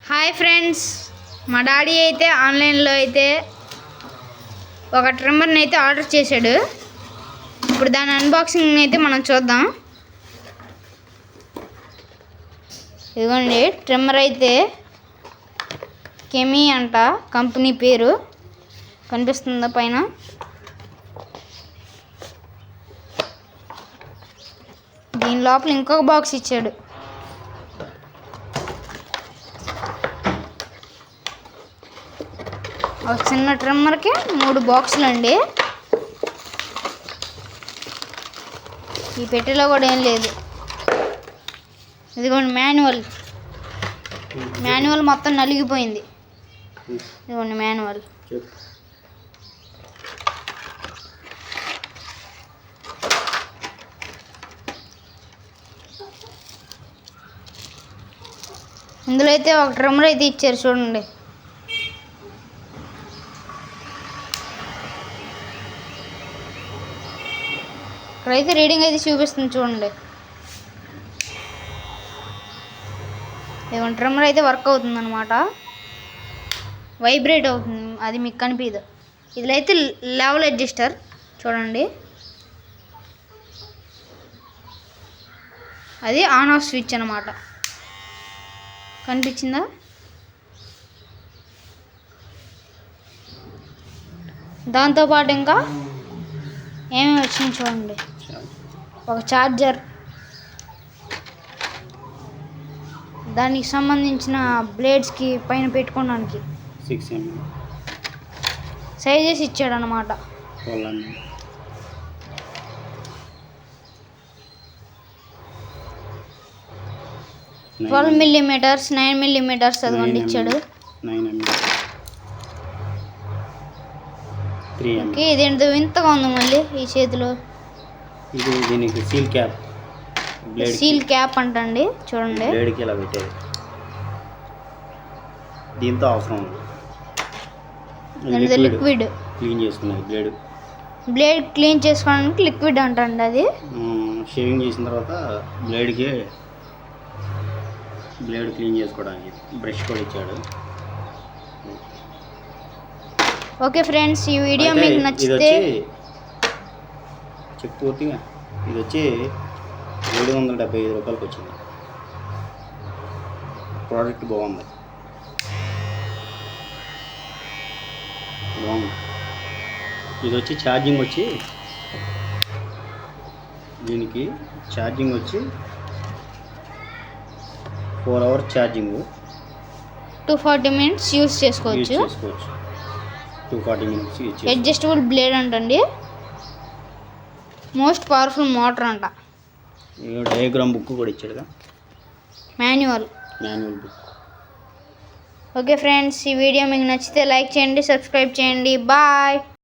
Hi friends, మా daddy అయితే ఆన్లైన్లో అయితే ఒక ట్రిమ్మర్ని అయితే ఆర్డర్ చేశాడు. ఇప్పుడు దాని అన్బాక్సింగ్ అయితే మనం చూద్దాం. ఇదిగోండి ట్రిమ్మర్ అయితే కెమీ అంట కంపెనీ పేరు కనిపిస్తుందా పైన. దీని లోపల ఇంకొక బాక్స్ ఇచ్చాడు. ఒక చిన్న ట్రిమ్మర్కి 3 బాక్సులు అండి. ఈ పెట్టెలో కూడా ఏం లేదు. ఇదిగోండి మాన్యువల్ మొత్తం నలిగిపోయింది. ఇదిగోండి మాన్యువల్. ఇందులో అయితే ఒక ట్రిమ్మర్ అయితే ఇచ్చారు చూడండి. ఇక్కడైతే రీడింగ్ అయితే చూపిస్తుంది చూడండి. ఇదిగోండి ట్రిమ్మర్ అయితే వర్క్ అవుతుంది అనమాట. వైబ్రేట్ అవుతుంది, అది మీకు కనిపించదు. ఇదిలో అయితే లెవెల్ అడ్జస్టర్ చూడండి, అది ఆన్ ఆఫ్ స్విచ్ అనమాట. కనిపించిందా? దాంతోపాటు ఇంకా ఏమేమి వచ్చింది చూడండి. ఒక ఛార్జర్, దానికి సంబంధించిన బ్లేడ్స్కి పైన పెట్టుకోవడానికి 6 mm సైజెస్ ఇచ్చాడు అన్నమాట. 12 mm, 9 mm అదిగోండి ఇచ్చాడు. 9 mm, 3 mm. ఓకే, ఇదేంటో వింతగా ఉంది మళ్ళీ ఈ చేతిలో. ఇది దీనికి సీల్ క్యాప్ అంటండి చూడండి. బ్లేడ్కి ఇలా పెట్టేది. దీంతో అవసరం ఉంది. లిక్విడ్ క్లీన్ చేసుకునేది. బ్లేడ్ క్లీన్ చేసుకోవడానికి లిక్విడ్ అంటండి. అది షేవింగ్ చేసిన తర్వాత బ్లేడ్ క్లీన్ చేసుకోవడానికి బ్రష్ కూడా ఇచ్చాడు. ఓకే ఫ్రెండ్స్, ఈ వీడియో మీకు నచ్చితే పూర్తిగా ఇది వచ్చి 775 రూపాయలకి వచ్చింది. ప్రోడక్ట్ బాగుంది. ఇది వచ్చి ఛార్జింగ్ వచ్చి దీనికి ఛార్జింగ్ వచ్చి 4 hours ఛార్జింగ్, 240 minutes యూస్ చేసుకోవచ్చు. 240 minutes అడ్జస్టబుల్ బ్లేడ్ అంటండి. మోస్ట్ పవర్ఫుల్ మోటార్ అంట. డయాగ్రామ్ బుక్ కూడా ఇచ్చాడుగా, మాన్యువల్ బుక్. ఓకే ఫ్రెండ్స్, ఈ వీడియో మీకు నచ్చితే లైక్ చేయండి, సబ్స్క్రైబ్ చేయండి. బాయ్.